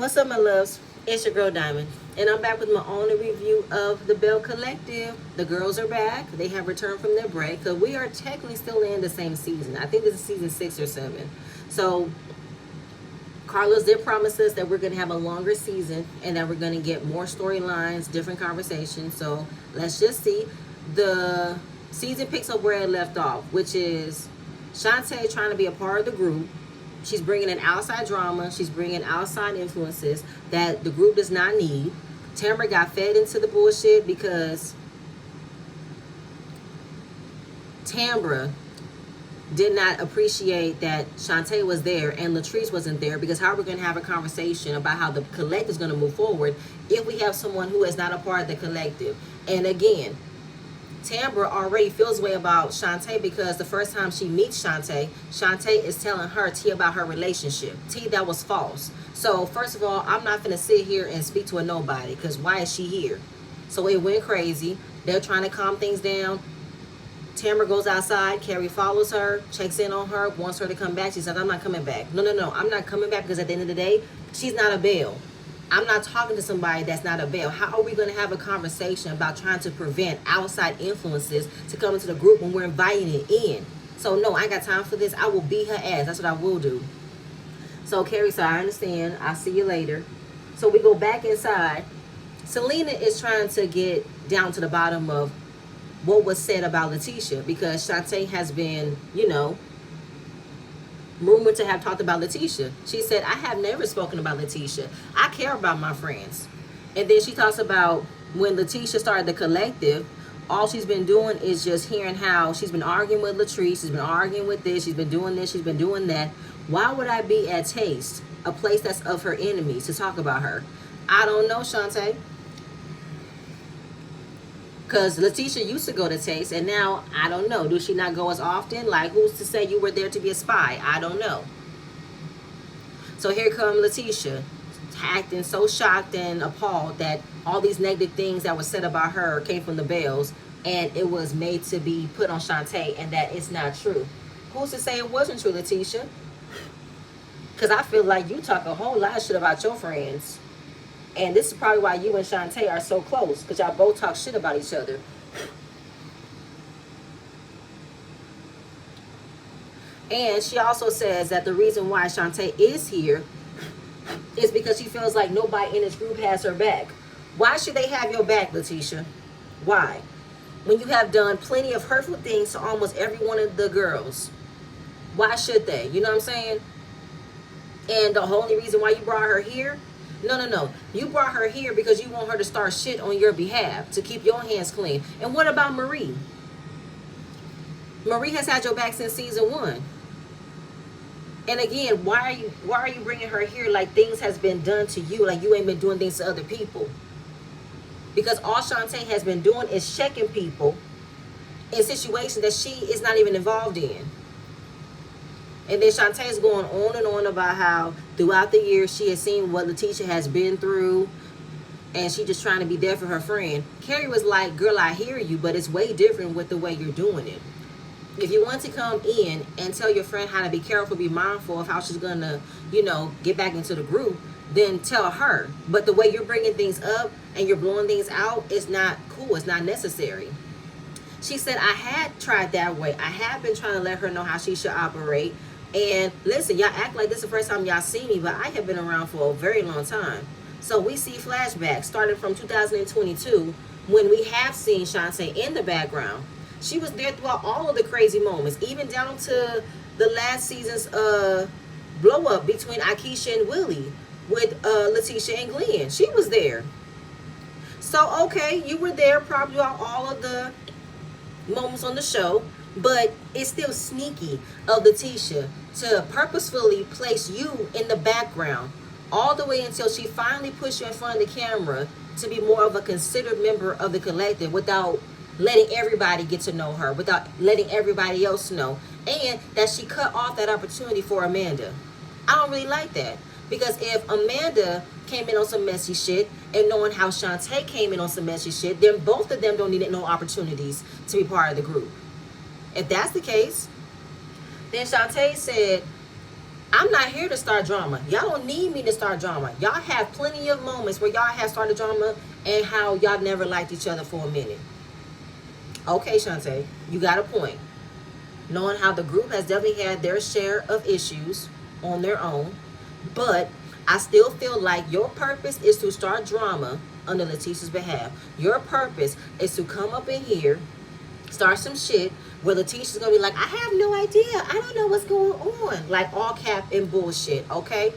What's up, my loves? It's your girl Diamond, and I'm back with my own review of the Belle Collective. The girls are back. They have returned from their break because we are technically still in the same season. I think this is season 6 or 7. So Carlos did promise us that we're going to have a longer season and that we're going to get more storylines, different conversations. So let's just see. The season picks up where it left off, which is Shantae trying to be a part of the group. She's bringing in outside drama. She's bringing outside influences that the group does not need. Tamara got fed into the bullshit because Tamara did not appreciate that Shantae was there and Latrice wasn't there, because how are we going to have a conversation about how the collective is going to move forward if we have someone who is not a part of the collective? And again, Tamara already feels way about Shantae because the first time she meets Shantae, Shantae is telling her T about her relationship. T, that was false. So first of all, I'm not going to sit here and speak to a nobody because why is she here? So it went crazy. They're trying to calm things down. Tamara goes outside. Carrie follows her, checks in on her, wants her to come back. She says, I'm not coming back. No, I'm not coming back because at the end of the day, she's not a Belle. I'm not talking to somebody that's not a Belle. How are we going to have a conversation about trying to prevent outside influences to come into the group when we're inviting it in? So no, I ain't got time for this. I will beat her ass. That's what I will do. So Carrie said, I understand. I'll see you later. So we go back inside. Selena is trying to get down to the bottom of what was said about Letitia, because Shantae has been, rumored to have talked about Letitia. She said, I have never spoken about Letitia. I care about my friends. And then she talks about when Letitia started the collective, all she's been doing is just hearing how she's been arguing with Latrice, she's been arguing with this, she's been doing this, she's been doing that. Why would I be at Taste, a place that's of her enemies, to talk about her? I don't know, Shantae. Because Letitia used to go to Taste, and now, I don't know. Do she not go as often? Like, who's to say you were there to be a spy? I don't know. So here comes Letitia, acting so shocked and appalled that all these negative things that were said about her came from the Belles, and it was made to be put on Shantae, and that it's not true. Who's to say it wasn't true, Letitia? Because I feel like you talk a whole lot of shit about your friends. And this is probably why you and Shantae are so close, because y'all both talk shit about each other. And she also says that the reason why Shantae is here is because she feels like nobody in this group has her back. Why should they have your back, Letitia? Why? When you have done plenty of hurtful things to almost every one of the girls. Why should they? You know what I'm saying? And the only reason why you brought her here? No. You brought her here because you want her to start shit on your behalf, to keep your hands clean. And what about Marie? Marie has had your back since season 1. And again, why are you bringing her here like things has been done to you, like you ain't been doing things to other people? Because all Shantae has been doing is checking people in situations that she is not even involved in. And then Shantae is going on and on about how throughout the years she has seen what Letitia has been through, and she just trying to be there for her friend. Carrie was like, girl, I hear you, but it's way different with the way you're doing it. If you want to come in and tell your friend how to be careful, be mindful of how she's going to, get back into the group, then tell her. But the way you're bringing things up and you're blowing things out, it's not cool. It's not necessary. She said, I had tried that way. I have been trying to let her know how she should operate. And listen, y'all act like this is the first time y'all see me, but I have been around for a very long time. So we see flashbacks starting from 2022 when we have seen Shantae in the background. She was there throughout all of the crazy moments, even down to the last season's blow up between Akeisha and Willie with Letitia and Glenn. She was there. So, okay, you were there probably throughout all of the moments on the show. But it's still sneaky of Letitia to purposefully place you in the background all the way until she finally puts you in front of the camera to be more of a considered member of the collective without letting everybody get to know her, without letting everybody else know. And that she cut off that opportunity for Amanda. I don't really like that. Because if Amanda came in on some messy shit and knowing how Shantae came in on some messy shit, then both of them don't need no opportunities to be part of the group. If that's the case, then Shantae said, I'm not here to start drama. Y'all don't need me to start drama. Y'all have plenty of moments where y'all have started drama and how y'all never liked each other for a minute. Okay, Shantae, you got a point. Knowing how the group has definitely had their share of issues on their own, but I still feel like your purpose is to start drama under Letitia's behalf. Your purpose is to come up in here, start some shit where Letitia's gonna be like, I have no idea. I don't know what's going on. Like all cap and bullshit, okay?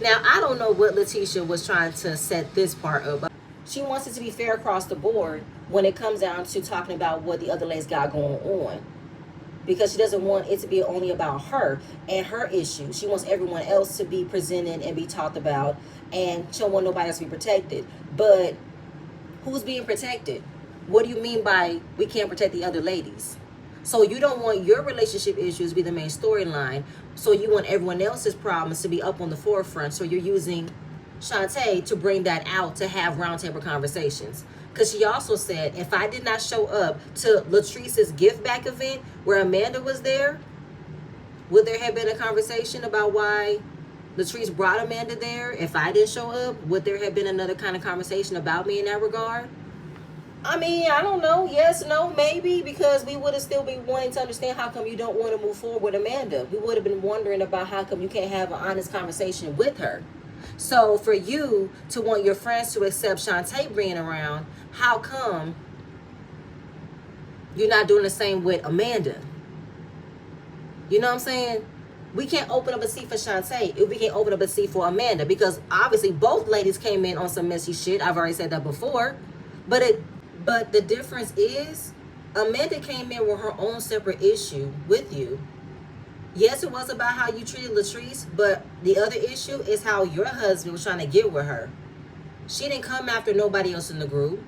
Now, I don't know what Letitia was trying to set this part up. She wants it to be fair across the board when it comes down to talking about what the other ladies got going on. Because she doesn't want it to be only about her and her issues. She wants everyone else to be presented and be talked about. And she don't want nobody else to be protected. But who's being protected? What do you mean by we can't protect the other ladies? So you don't want your relationship issues to be the main storyline. So you want everyone else's problems to be up on the forefront. So you're using Shantae to bring that out to have roundtable conversations. Because she also said, if I did not show up to Latrice's gift back event where Amanda was there, would there have been a conversation about why Latrice brought Amanda there? If I didn't show up, would there have been another kind of conversation about me in that regard? I mean, I don't know. Yes, no, maybe, because we would have still been wanting to understand how come you don't want to move forward with Amanda. We would have been wondering about how come you can't have an honest conversation with her. So for you to want your friends to accept Shantae being around, how come you're not doing the same with Amanda? You know what I'm saying? We can't open up a seat for Shantae if we can't open up a seat for Amanda, because obviously both ladies came in on some messy shit. I've already said that before. But the difference is Amanda came in with her own separate issue with you. Yes, it was about how you treated Latrice, but the other issue is how your husband was trying to get with her. She didn't come after nobody else in the group.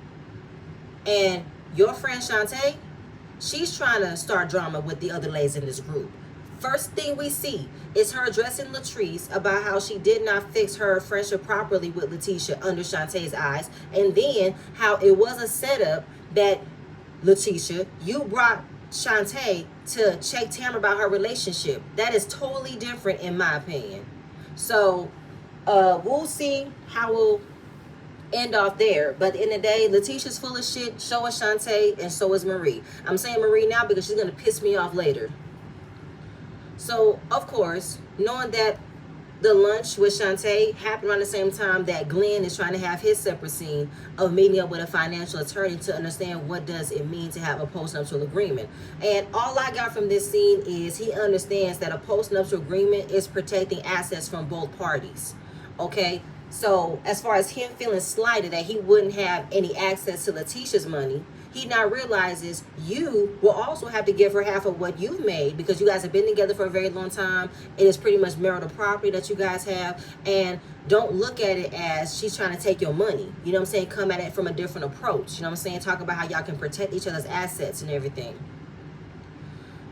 And your friend Shantae, she's trying to start drama with the other ladies in this group. First thing we see is her addressing Latrice about how she did not fix her friendship properly with Letitia under Shantae's eyes. And then how it was a setup that Letitia, you brought Shantae to check Tamara about her relationship. That is totally different in my opinion. So we'll see how we'll end off there. But at the end of the day, Letitia's full of shit. So is Shantae, and so is Marie. I'm saying Marie now because she's going to piss me off later. So, of course, knowing that the lunch with Shantae happened around the same time that Glenn is trying to have his separate scene of meeting up with a financial attorney to understand what does it mean to have a post-nuptial agreement. And all I got from this scene is he understands that a post-nuptial agreement is protecting assets from both parties. Okay? So, as far as him feeling slighted that he wouldn't have any access to Letitia's money, he now realizes you will also have to give her half of what you've made, because you guys have been together for a very long time. It is pretty much marital property that you guys have. And don't look at it as she's trying to take your money. You know what I'm saying? Come at it from a different approach. You know what I'm saying? Talk about how y'all can protect each other's assets and everything.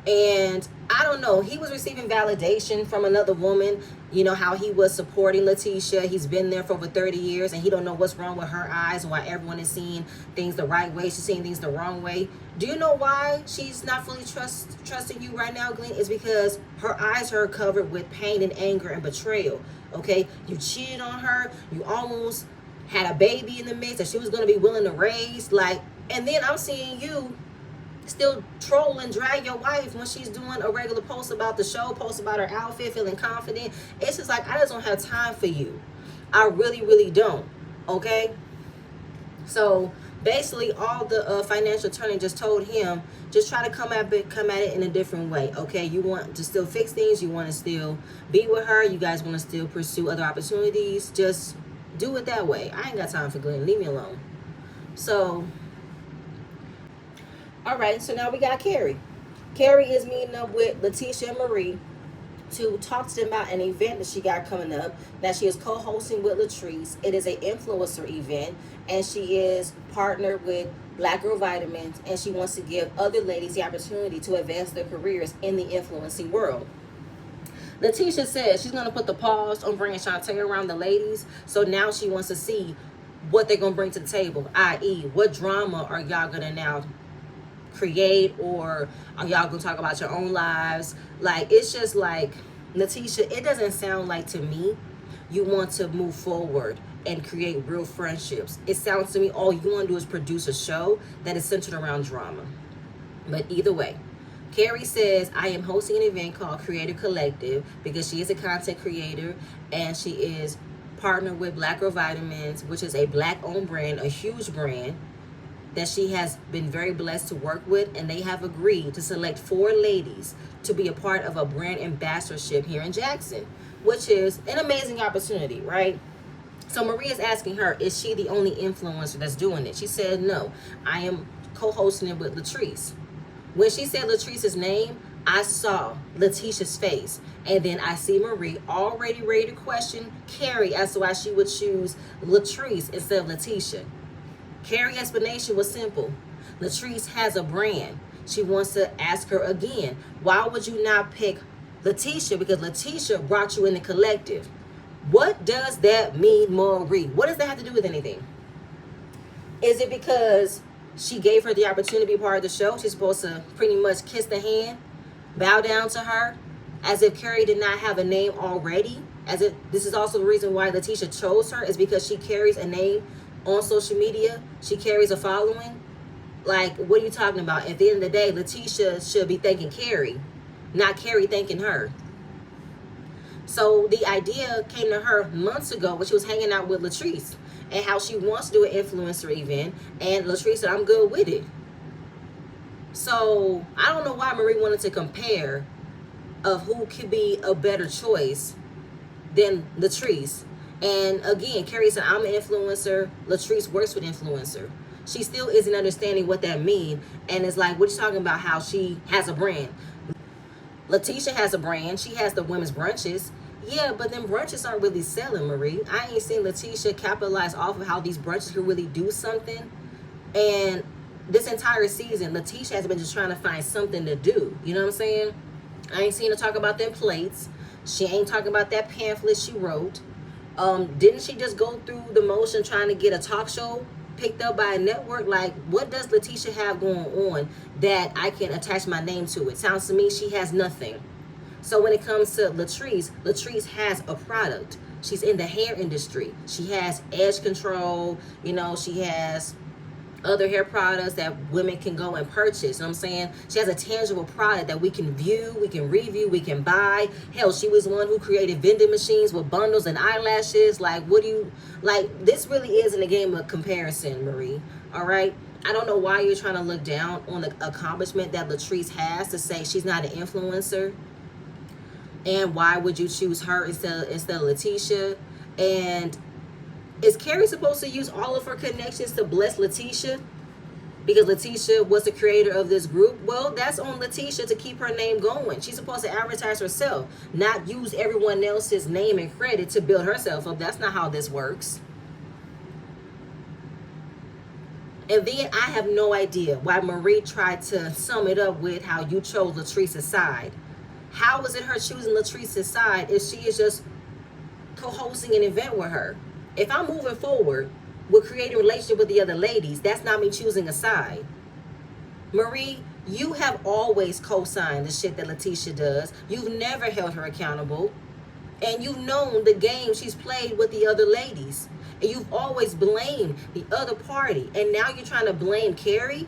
And I don't know, he was receiving validation from another woman, you know, how he was supporting Letitia. He's been there for over 30 years and he don't know what's wrong with her eyes and why everyone is seeing things the right way. She's seeing things the wrong way. Do you know why she's not fully trusting you right now, Glenn? It's because her eyes are covered with pain and anger and betrayal. Okay, you cheated on her. You almost had a baby in the mix that she was going to be willing to raise. Like, and then I'm seeing you still troll and drag your wife when she's doing a regular post about the show, post about her outfit, feeling confident. It's just like, I just don't have time for you. I really, really don't. Okay? So basically all the financial attorney just told him, just try to come at it in a different way. Okay? You want to still fix things. You want to still be with her. You guys want to still pursue other opportunities. Just do it that way. I ain't got time for Glenn. Leave me alone. So all right, so now we got Carrie. Carrie is meeting up with Letitia and Marie to talk to them about an event that she got coming up that she is co-hosting with Latrice. It is an influencer event, and she is partnered with Black Girl Vitamins, and she wants to give other ladies the opportunity to advance their careers in the influencing world. Letitia says she's going to put the pause on bringing Shantae around the ladies, so now she wants to see what they're going to bring to the table, i.e., what drama are y'all going to now create, or are y'all gonna talk about your own lives? Like, it's just like Letitia, it doesn't sound like to me you want to move forward and create real friendships. It sounds to me all you want to do is produce a show that is centered around drama. But either way, Carrie says, I am hosting an event called Creator Collective because she is a content creator and she is partnered with Black Girl Vitamins, which is a Black-owned brand, a huge brand that she has been very blessed to work with, and they have agreed to select 4 ladies to be a part of a brand ambassadorship here in Jackson, which is an amazing opportunity, right? So Maria's asking her, is she the only influencer that's doing it? She said, no, I am co-hosting it with Latrice. When she said Latrice's name, I saw Letitia's face. And then I see Marie already ready to question Carrie as to why she would choose Latrice instead of Letitia. Carrie's explanation was simple. Latrice has a brand. She wants to ask her again, why would you not pick Letitia? Because Letitia brought you in the collective. What does that mean, Marie? What does that have to do with anything? Is it because she gave her the opportunity to be part of the show? She's supposed to pretty much kiss the hand, bow down to her, as if Carrie did not have a name already. As if this is also the reason why Letitia chose her, is because she carries a name on social media. She carries a following. Like, what are you talking about? At the end of the day, Letitia should be thanking Carrie, not Carrie thanking her. So the idea came to her months ago when she was hanging out with Latrice and how she wants to do an influencer event, and Latrice said, I'm good with it. So I don't know why Marie wanted to compare of who could be a better choice than Latrice. And again, Carrie said, I'm an influencer. Latrice works with influencer. She still isn't understanding what that means. And it's like, what you talking about how she has a brand? Letitia has a brand. She has the women's brunches. Yeah, but them brunches aren't really selling, Marie. I ain't seen Letitia capitalize off of how these brunches can really do something. And this entire season, Letitia has been just trying to find something to do. You know what I'm saying? I ain't seen her talk about them plates. She ain't talking about that pamphlet she wrote. Didn't she just go through the motion trying to get a talk show picked up by a network? Like, what does Letitia have going on that I can attach my name to? It sounds to me she has nothing. So when it comes to Latrice, Latrice has a product. She's in the hair industry. She has edge control. You know, she has other hair products that women can go and purchase. You know what I'm saying? She has a tangible product that we can view, we can review, we can buy. Hell, she was one who created vending machines with bundles and eyelashes. Like, what do you, like, this really isn't a game of comparison, Marie. All right? I don't know why you're trying to look down on the accomplishment that Latrice has to say she's not an influencer. And why would you choose her instead of Letitia? And is Carrie supposed to use all of her connections to bless Letitia? Because Letitia was the creator of this group? Well, that's on Letitia to keep her name going. She's supposed to advertise herself, not use everyone else's name and credit to build herself up. That's not how this works. And then I have no idea why Marie tried to sum it up with how you chose Latrice's side. How is it her choosing Latrice's side if she is just co-hosting an event with her? If I'm moving forward with creating a relationship with the other ladies, that's not me choosing a side. Marie, you have always co-signed the shit that Letitia does. You've never held her accountable. And you've known the game she's played with the other ladies. And you've always blamed the other party. And now you're trying to blame Carrie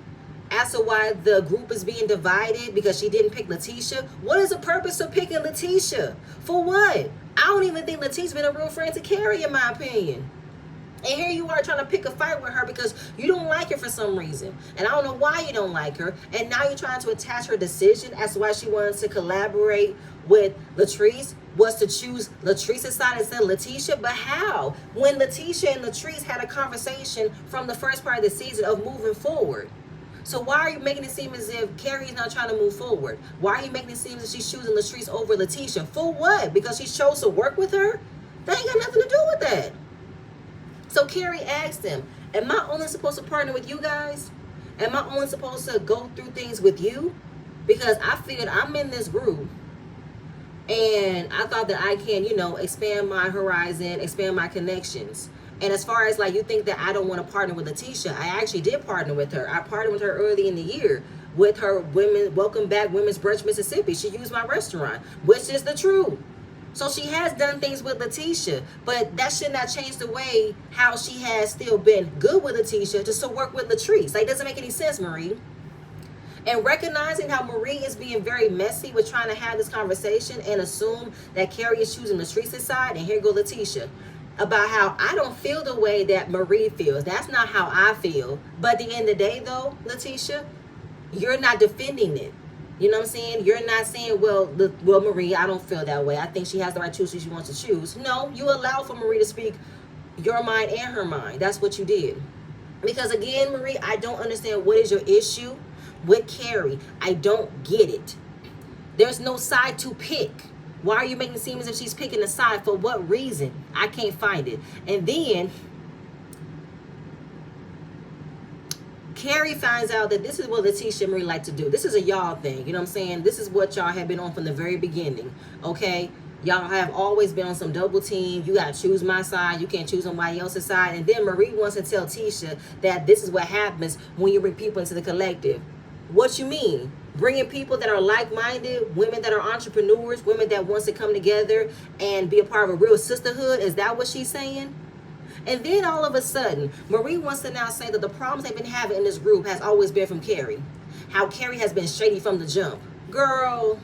as to why the group is being divided because she didn't pick Letitia. What is the purpose of picking Letitia? For what? I don't even think Letitia's been a real friend to Carrie, in my opinion. And here you are trying to pick a fight with her because you don't like her for some reason. And I don't know why you don't like her. And now you're trying to attach her decision as to why she wanted to collaborate with Latrice was to choose Latrice's side instead of Letitia. But how? When Letitia and Latrice had a conversation from the first part of the season of moving forward. So why are you making it seem as if Carrie's not trying to move forward? Why are you making it seem as if she's choosing Latrice over Letitia? For what? Because she chose to work with her? That ain't got nothing to do with that. So Carrie asked him, am I only supposed to partner with you guys? Am I only supposed to go through things with you? Because I figured I'm in this group and I thought that I can, you know, expand my horizon, expand my connections. And as far as like you think that I don't want to partner with Letitia, I actually did partner with her. I partnered with her early in the year with her Welcome Back Women's Brunch Mississippi. She used my restaurant, which is the truth. So she has done things with Letitia, but that should not change the way how she has still been good with Letitia to still work with Latrice. Like, it doesn't make any sense, Marie. And recognizing how Marie is being very messy with trying to have this conversation and assume that Carrie is choosing Latrice's side, and here go Letitia, about how I don't feel the way that Marie feels. That's not how I feel. But at the end of the day, though, Letitia, you're not defending it. You know what I'm saying? You're not saying, well, Marie, I don't feel that way. I think she has the right to choose who she wants to choose. No, you allow for Marie to speak your mind and her mind. That's what you did. Because again, Marie, I don't understand what is your issue with Carrie. I don't get it. There's no side to pick. Why are you making it seem as if she's picking a side? For what reason? I can't find it. And then Carrie finds out that this is what Letitia and Marie like to do. This is a y'all thing. You know what I'm saying? This is what y'all have been on from the very beginning. Okay? Y'all have always been on some double team. You got to choose my side. You can't choose somebody else's side. And then Marie wants to tell Tisha that this is what happens when you bring people into the collective. What you mean? Bringing people that are like-minded, women that are entrepreneurs, women that wants to come together and be a part of a real sisterhood? Is that what she's saying? And then all of a sudden, Marie wants to now say that the problems they've been having in this group has always been from Carrie. How Carrie has been shady from the jump. Girl,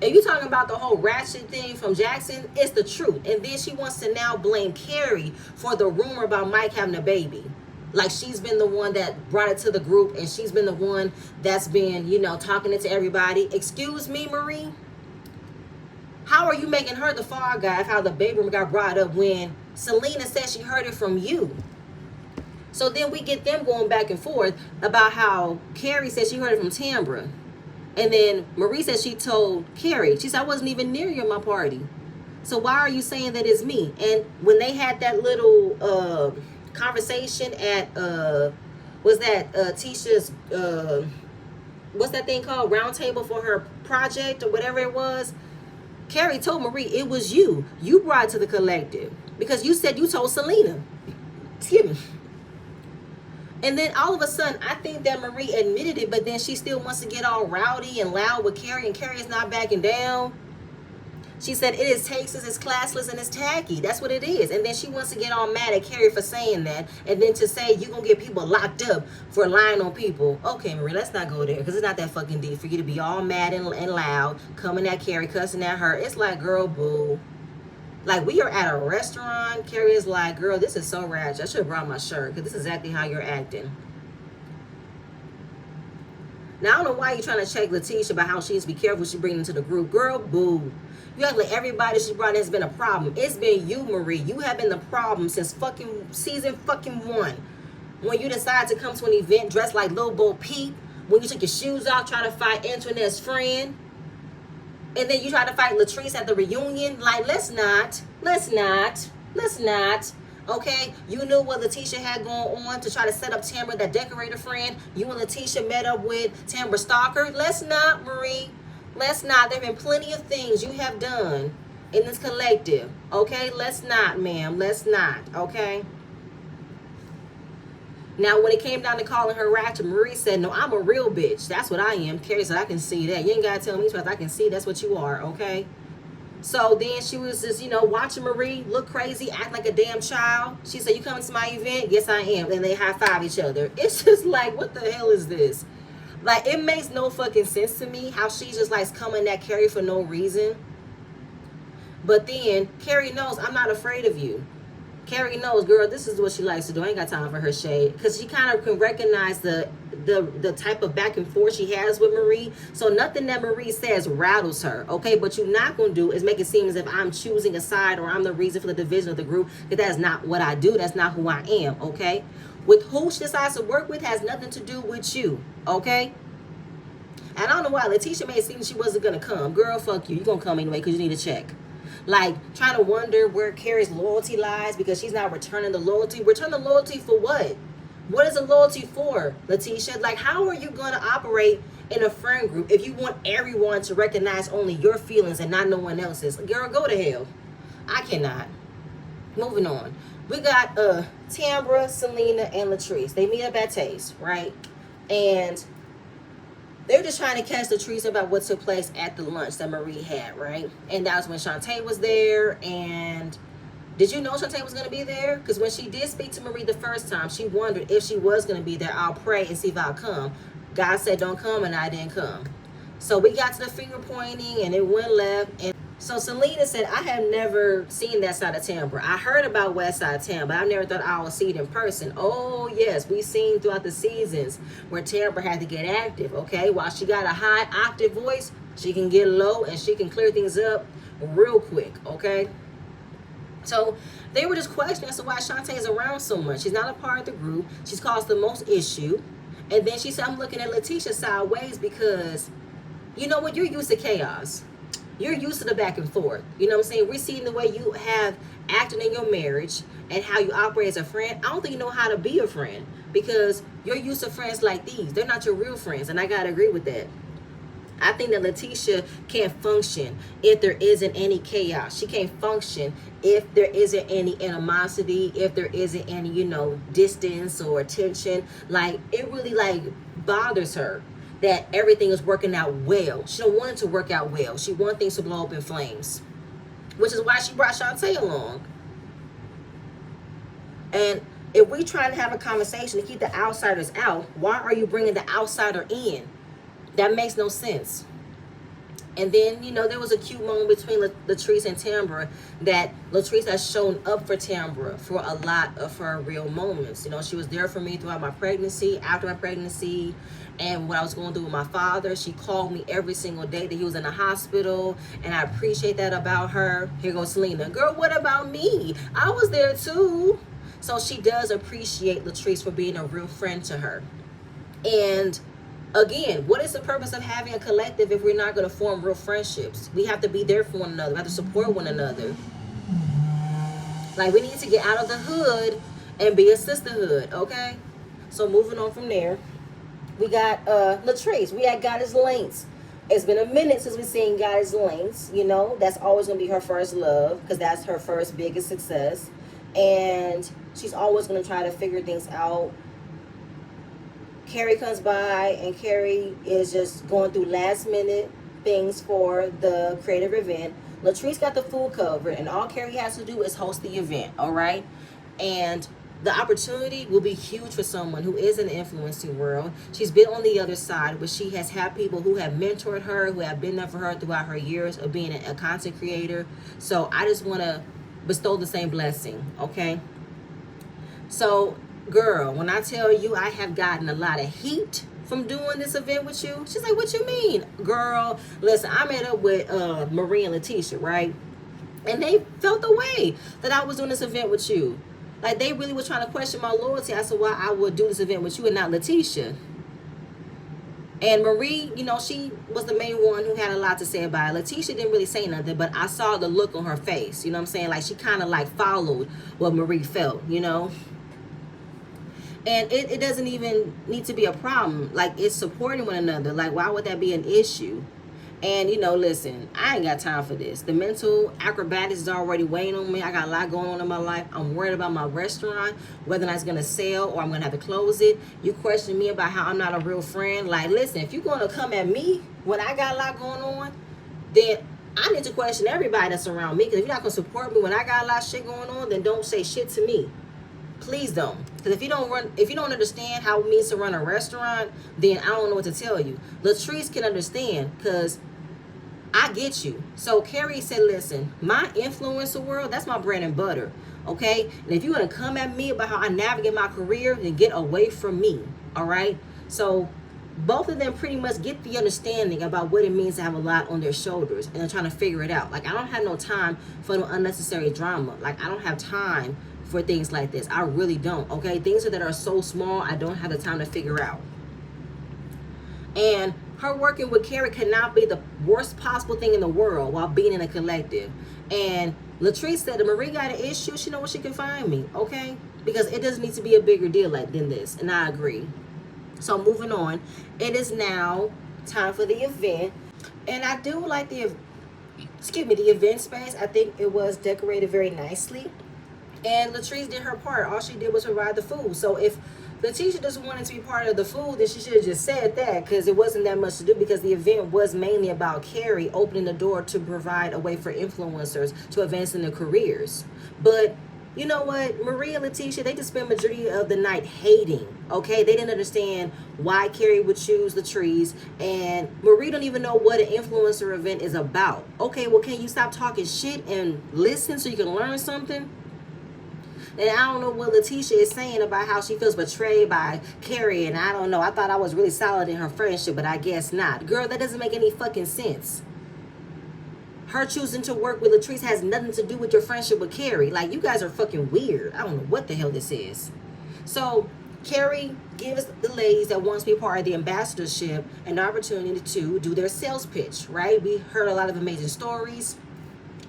and you talking about the whole ratchet thing from Jackson? It's the truth. And then she wants to now blame Carrie for the rumor about Mike having a baby. Like she's been the one that brought it to the group, and she's been the one that's been, you know, talking it to everybody. Excuse me, Marie? How are you making her the fall guy of how the baby rumor got brought up when Selena said she heard it from you? So then we get them going back and forth about how Carrie said she heard it from Tambra. And then Marie said she told Carrie. She said, I wasn't even near you at my party. So why are you saying that it's me? And when they had that little conversation at was that Tisha's what's that thing called, round table for her project or whatever it was, Carrie told Marie it was you brought it to the collective because you said you told Selena. Excuse me. And then all of a sudden I think that Marie admitted it, but then she still wants to get all rowdy and loud with Carrie, and Carrie is not backing down. She said it is tasteless, it's classless, and it's tacky. That's what it is. And then she wants to get all mad at Carrie for saying that. And then to say you're going to get people locked up for lying on people. Okay, Marie, let's not go there because it's not that fucking deep for you to be all mad and loud, coming at Carrie, cussing at her. It's like, girl, boo. Like, we are at a restaurant. Carrie is like, girl, this is so ratchet. I should have brought my shirt because this is exactly how you're acting. Now, I don't know why you're trying to check Letitia about how she needs to be careful she brings into the group. Girl, boo. You act like everybody she brought in has been a problem. It's been you, Marie. You have been the problem since fucking season fucking 1. When you decided to come to an event dressed like Lil Bo Peep. When you took your shoes off trying to fight Antoinette's friend. And then you tried to fight Latrice at the reunion. Like, let's not. Okay? You knew what Letitia had going on to try to set up Tambra, that decorator friend. You and Letitia met up with Tambra Stalker. Let's not, Marie. Let's not. There have been plenty of things you have done in this collective. Okay? Let's not, ma'am. Let's not. Okay? Now, when it came down to calling her ratchet, Marie said, no, I'm a real bitch. That's what I am. Carrie said, I can see that. You ain't got to tell me twice. I can see that's what you are. Okay? So then she was just, you know, watching Marie look crazy, act like a damn child. She said, you coming to my event? Yes, I am. And they high-five each other. It's just like, what the hell is this? Like, it makes no fucking sense to me how she just likes coming at Carrie for no reason. But then Carrie knows I'm not afraid of you. Carrie knows, girl, this is what she likes to do. I ain't got time for her shade. Because she kind of can recognize the type of back and forth she has with Marie. So nothing that Marie says rattles her, okay? But you're not going to do is make it seem as if I'm choosing a side or I'm the reason for the division of the group. Because that's not what I do. That's not who I am, okay? With who she decides to work with has nothing to do with you, okay? And I don't know why Letitia made it seem she wasn't going to come. Girl, fuck you. You're going to come anyway because you need a check. Like, trying to wonder where Carrie's loyalty lies because she's not returning the loyalty. Return the loyalty for what? What is the loyalty for, Letitia? Like, how are you going to operate in a friend group if you want everyone to recognize only your feelings and not no one else's? Girl, go to hell. I cannot. Moving on. We got Tambra, Selena, and Latrice. They meet up at Taste, right? And They were just trying to catch Latrice about what took place at the lunch that Marie had, right? And that was when Shantae was there. And did you know Shantae was going to be there? Because when she did speak to Marie the first time, she wondered if she was going to be there. I'll pray and see if I'll come. God said don't come, and I didn't come. So we got to the finger pointing, and it went left. And so Selena said, I have never seen that side of Tambra. I heard about West Side Tam, but I never thought I would see it in person. Oh, yes, we've seen throughout the seasons where Tambra had to get active, okay? While she got a high octave voice, she can get low, and she can clear things up real quick, okay? So they were just questioning as to why Shantae is around so much. She's not a part of the group. She's caused the most issue. And then she said, I'm looking at Letitia sideways because, you know what, you're used to chaos. You're used to the back and forth. You know what I'm saying? We're seeing the way you have acted in your marriage and how you operate as a friend. I don't think you know how to be a friend because you're used to friends like these. They're not your real friends, and I got to agree with that. I think that Letitia can't function if there isn't any chaos. She can't function if there isn't any animosity, if there isn't any, you know, distance or tension. Like, it really, like, bothers her that everything is working out well. She don't want it to work out well. She wants things to blow up in flames, which is why she brought Shantae along. And if we try to have a conversation to keep the outsiders out, why are you bringing the outsider in? That makes no sense. And then, you know, there was a cute moment between Latrice and Tambra that Latrice has shown up for Tambra for a lot of her real moments. You know, she was there for me throughout my pregnancy, after my pregnancy, and what I was going through with my father. She called me every single day that he was in the hospital, and I appreciate that about her. Here goes Selena. Girl, what about me? I was there too. So she does appreciate Latrice for being a real friend to her. And again, what is the purpose of having a collective if we're not going to form real friendships? We have to be there for one another. We have to support one another. Like, we need to get out of the hood and be a sisterhood, okay? So moving on from there, we got Latrice. We had Goddess Lengths. It's been a minute since we've seen Goddess Lengths. You know, that's always going to be her first love because that's her first biggest success. And she's always going to try to figure things out. Carrie comes by, and Carrie is just going through last minute things for the creative event. Latrice got the food covered, and all Carrie has to do is host the event, all right? And the opportunity will be huge for someone who is in the influencing world. She's been on the other side, but she has had people who have mentored her, who have been there for her throughout her years of being a content creator. So I just want to bestow the same blessing, okay? So, girl, when I tell you I have gotten a lot of heat from doing this event with you, she's like, what you mean? Girl, listen, I met up with Marie and Letitia, right? And they felt the way that I was doing this event with you. Like, they really were trying to question my loyalty as to why I would do this event with you and not Letitia. And Marie, you know, she was the main one who had a lot to say about it. Letitia didn't really say nothing, but I saw the look on her face. You know what I'm saying? Like, she kind of like followed what Marie felt, you know? And it doesn't even need to be a problem. Like, it's supporting one another. Like, why would that be an issue? And, you know, listen, I ain't got time for this. The mental acrobatics is already weighing on me. I got a lot going on in my life. I'm worried about my restaurant, whether or not it's going to sell or I'm going to have to close it. You question me about how I'm not a real friend. Like, listen, if you're going to come at me when I got a lot going on, then I need to question everybody that's around me. Because if you're not going to support me when I got a lot of shit going on, then don't say shit to me. Please don't. Because if you don't understand how it means to run a restaurant, then I don't know what to tell you. Latrice can understand because I get you. So Carrie said, listen, my influencer world, that's my bread and butter. Okay? And if you want to come at me about how I navigate my career, then get away from me. All right? So both of them pretty much get the understanding about what it means to have a lot on their shoulders. And they're trying to figure it out. Like, I don't have no time for no unnecessary drama. Like, I don't have time for things like this. I really don't. Okay? Things that are so small, I don't have the time to figure out. And her working with Carrie cannot be the worst possible thing in the world while being in a collective. And Latrice said if Marie got an issue, she know where she can find me, okay? Because it doesn't need to be a bigger deal than this, and I agree. So moving on, it is now time for the event. And I do like the event space. I think it was decorated very nicely. And Latrice did her part. All she did was provide the food. So if Letitia just wanted to be part of the food, and she should have just said that, because it wasn't that much to do, because the event was mainly about Carrie opening the door to provide a way for influencers to advance in their careers. But you know what? Marie and Letitia, they just spent majority of the night hating. Okay, they didn't understand why Carrie would choose Latrice, and Marie don't even know what an influencer event is about. Okay, well, can you stop talking shit and listen so you can learn something? And I don't know what Letitia is saying about how she feels betrayed by Carrie, and I don't know. I thought I was really solid in her friendship, but I guess not. Girl, that doesn't make any fucking sense. Her choosing to work with Latrice has nothing to do with your friendship with Carrie. Like, you guys are fucking weird. I don't know what the hell this is. So, Carrie gives the ladies that wants to be part of the ambassadorship an opportunity to do their sales pitch, right? We heard a lot of amazing stories.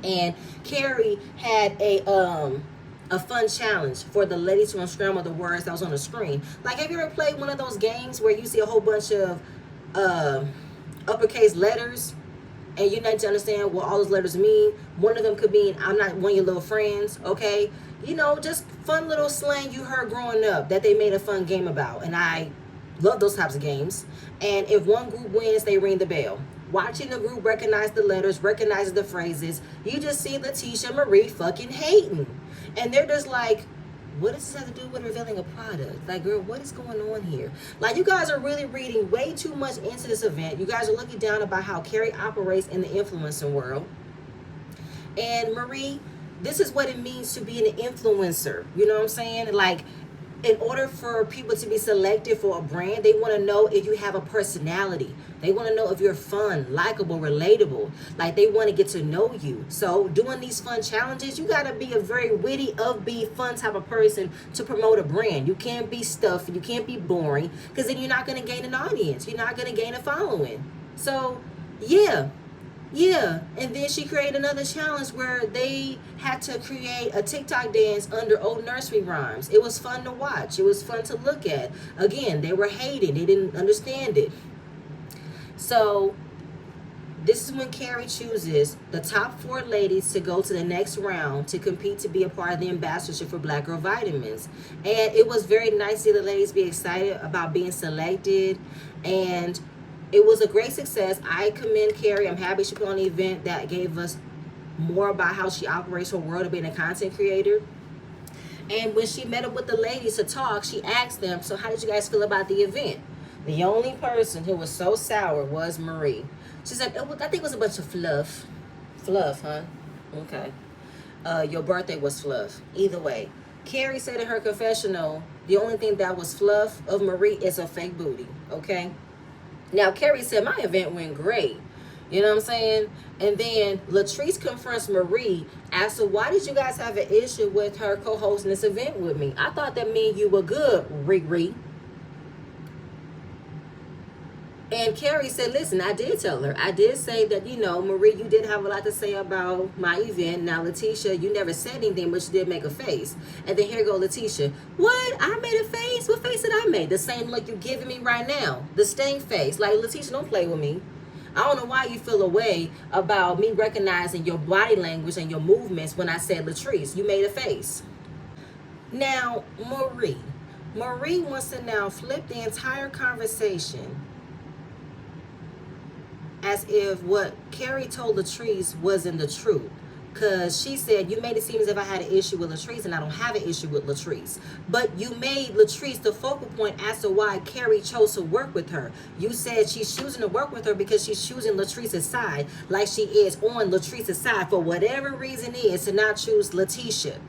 And Carrie had a fun challenge for the ladies to unscramble the words that was on the screen. Like, have you ever played one of those games where you see a whole bunch of uppercase letters, and you need to understand what all those letters mean? One of them could mean, I'm not one of your little friends, okay? You know, just fun little slang you heard growing up that they made a fun game about. And I love those types of games. And if one group wins, they ring the bell. Watching the group recognize the letters, recognize the phrases, you just see Letitia and Marie fucking hating. And they're just like, what does this have to do with revealing a product? Like, girl, what is going on here? Like, you guys are really reading way too much into this event. You guys are looking down about how Carrie operates in the influencing world. And Marie, this is what it means to be an influencer. You know what I'm saying? Like, in order for people to be selected for a brand, they want to know if you have a personality. They want to know if you're fun, likable, relatable. Like, they want to get to know you. So doing these fun challenges, you got to be a very witty, upbeat, fun type of person to promote a brand. You can't be stuffy. You can't be boring, because then you're not going to gain an audience. You're not going to gain a following. So, yeah. And then she created another challenge where they had to create a TikTok dance under old nursery rhymes. It was fun to watch. It was fun to look at. Again, they were hating. They didn't understand it. So this is when Carrie chooses the top 4 ladies to go to the next round to compete to be a part of the ambassadorship for Black Girl Vitamins. And it was very nice to see the ladies be excited about being selected, and it was a great success. I commend Carrie. I'm happy she put on the event that gave us more about how she operates her world of being a content creator. And when she met up with the ladies to talk, she asked them, so how did you guys feel about the event? The only person who was so sour was Marie. She said, I think it was a bunch of fluff. Fluff, huh? Okay. Your birthday was fluff. Either way. Carrie said in her confessional, the only thing that was fluff of Marie is a fake booty. Okay? Now, Carrie said, my event went great. You know what I'm saying? And then Latrice confronts Marie as to why did you guys have an issue with her co-hosting this event with me? I thought that meant you were good, Riri. And Carrie said, listen, I did tell her. I did say that, you know, Marie, you did have a lot to say about my event. Now, Letitia, you never said anything, but you did make a face. And then here go Letitia. What? I made a face? What face did I make? The same look you're giving me right now. The same face. Like, Letitia, don't play with me. I don't know why you feel a way about me recognizing your body language and your movements when I said Latrice. You made a face. Now, Marie wants to now flip the entire conversation as if what Carrie told Latrice wasn't the truth. Because she said, you made it seem as if I had an issue with Latrice, and I don't have an issue with Latrice. But you made Latrice the focal point as to why Carrie chose to work with her. You said she's choosing to work with her because she's choosing Latrice's side, like she is on Latrice's side for whatever reason is to not choose Letitia.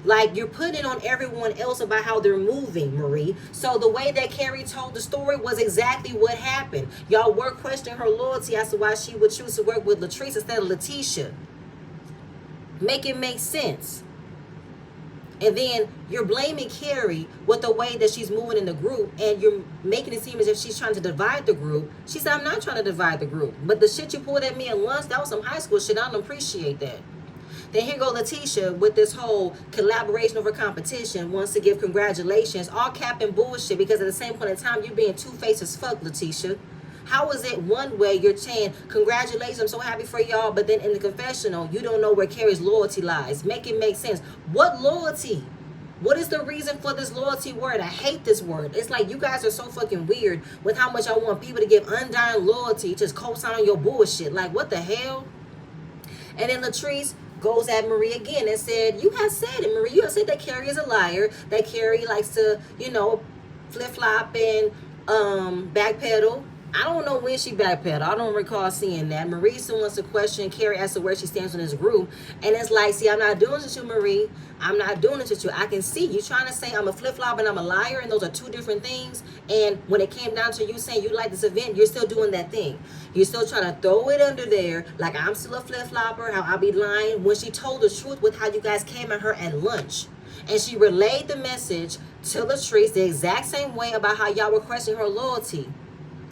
Like, you're putting it on everyone else about how they're moving, Marie. So the way that Carrie told the story was exactly what happened. Y'all were questioning her loyalty as to why she would choose to work with Latrice instead of Letitia. Make it make sense. And then you're blaming Carrie with the way that she's moving in the group, and you're making it seem as if she's trying to divide the group. She said, I'm not trying to divide the group. But the shit you pulled at me at lunch, that was some high school shit. I don't appreciate that. Then here go Letitia with this whole collaboration over competition, wants to give congratulations, all cap and bullshit, because at the same point in time, you're being two-faced as fuck, Letitia. How is it one way you're saying, congratulations, I'm so happy for y'all, but then in the confessional, you don't know where Carrie's loyalty lies? Make it make sense. What loyalty? What is the reason for this loyalty word? I hate this word. It's like you guys are so fucking weird with how much I want people to give undying loyalty, just co-sign on your bullshit. Like, what the hell? And then Latrice goes at Marie again and said, you have said it, Marie. You have said that Carrie is a liar, that Carrie likes to, flip-flop and backpedal. I don't know when she backpedaled. I don't recall seeing that. Marie still wants to question Carrie as to where she stands in this group. And it's like, see, I'm not doing this with you, Marie. I'm not doing it with you. I can see you trying to say I'm a flip-flop and I'm a liar, and those are two different things. And when it came down to you saying you like this event, you're still doing that thing. You're still trying to throw it under there like I'm still a flip-flopper, how I be lying, when she told the truth with how you guys came at her at lunch. And she relayed the message to Latrice the exact same way about how y'all were questioning her loyalty.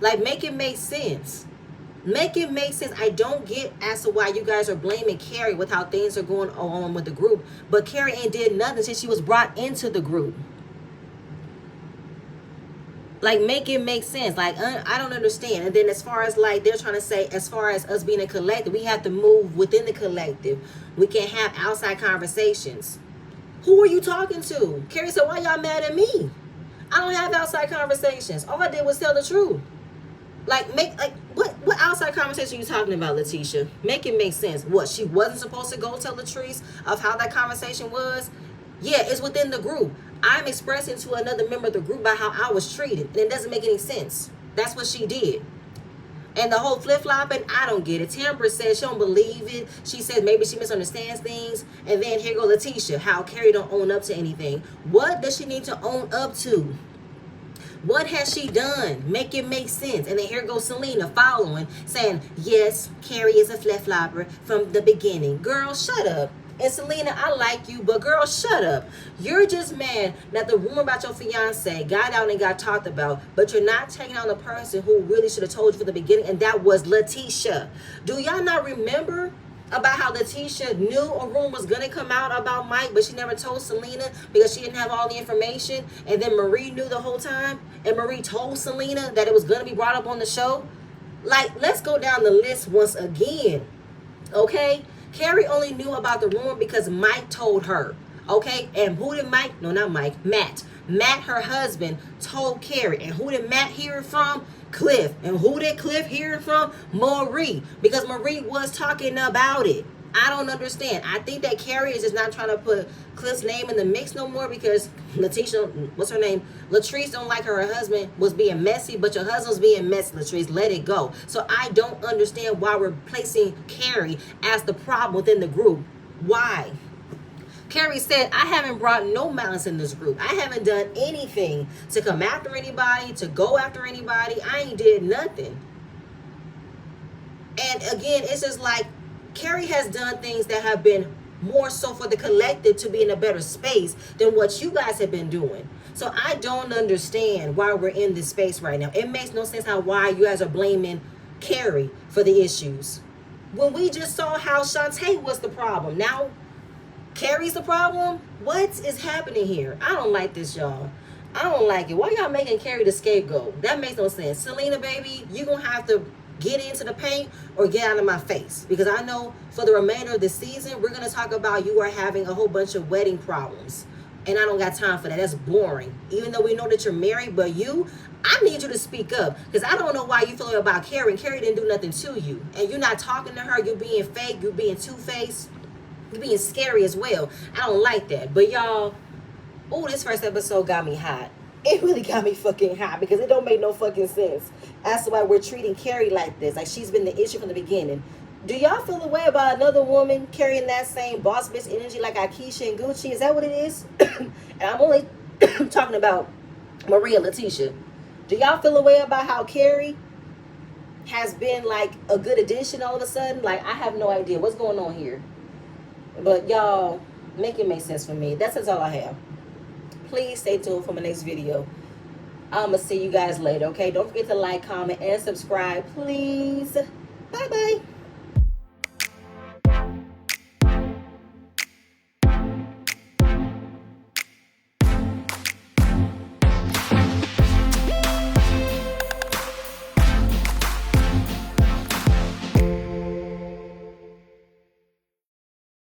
Like, make it make sense. Make it make sense. I don't get as to why you guys are blaming Carrie with how things are going on with the group. But Carrie ain't did nothing since she was brought into the group. Like, make it make sense. Like, I don't understand. And then as far as, like, they're trying to say, as far as us being a collective, we have to move within the collective. We can't have outside conversations. Who are you talking to? Carrie said, why y'all mad at me? I don't have outside conversations. All I did was tell the truth. What outside conversation are you talking about, Letitia? Make it make sense. What, she wasn't supposed to go tell Latrice of how that conversation was? Yeah, it's within the group. I'm expressing to another member of the group about how I was treated, and it doesn't make any sense. That's what she did. And the whole flip-flopping, I don't get it. Tambra says she don't believe it. She says maybe she misunderstands things. And then here go Letitia, how Carrie don't own up to anything. What does she need to own up to? What has she done? Make it make sense. And then here goes Selena following, saying, yes, Carrie is a flip-flopper from the beginning. Girl, shut up. And Selena, I like you, but girl, shut up. You're just mad that the rumor about your fiance got out and got talked about, but you're not taking on the person who really should have told you from the beginning, and that was Letitia. Do y'all not remember about how Letitia knew a rumor was going to come out about Mike, but she never told Selena because she didn't have all the information, and then Marie knew the whole time, and Marie told Selena that it was going to be brought up on the show? Like, let's go down the list once again, okay? Carrie only knew about the rumor because Mike told her, okay? And who did Mike? No, not Mike. Matt. Matt, her husband, told Carrie. And who did Matt hear it from? Cliff. And who did Cliff hear it from? Marie. Because Marie was talking about it. I don't understand. I think that Carrie is just not trying to put Cliff's name in the mix no more because Letitia, what's her name? Latrice don't like her husband was being messy, but your husband's being messy, Latrice. Let it go. So I don't understand why we're placing Carrie as the problem within the group. Why? Carrie said, I haven't brought no malice in this group. I haven't done anything to come after anybody, to go after anybody. I ain't did nothing. And again, it's just like, Carrie has done things that have been more so for the collective to be in a better space than what you guys have been doing. So I don't understand why we're in this space right now. It makes no sense why you guys are blaming Carrie for the issues. When we just saw how Shantae was the problem. Now, Carrie's the problem? What is happening here? I don't like this, y'all. I don't like it. Why y'all making Carrie the scapegoat? That makes no sense. Selena, baby, you're going to have to get into the paint or get out of my face, because I know for the remainder of the season we're going to talk about you are having a whole bunch of wedding problems, and I don't got time for that. That's boring. Even though we know that you're married, but I need you to speak up, because I don't know why you feel about Carrie, and Carrie didn't do nothing to you, and you're not talking to her. You're being fake, you're being two-faced, you're being scary as well. I don't like that. But y'all, this first episode got me hot. It really got me fucking hot, because it don't make no fucking sense as to why we're treating Carrie like this. Like, she's been the issue from the beginning. Do y'all feel the way about another woman carrying that same boss bitch energy like Akeisha and Gucci? Is that what it is? And I'm only talking about Maria Letitia. Do y'all feel the way about how Carrie has been like a good addition all of a sudden? Like, I have no idea what's going on here. But y'all, make it make sense for me. That's all I have. Please stay tuned for my next video. I'm going to see you guys later, okay? Don't forget to like, comment, and subscribe, please. Bye-bye.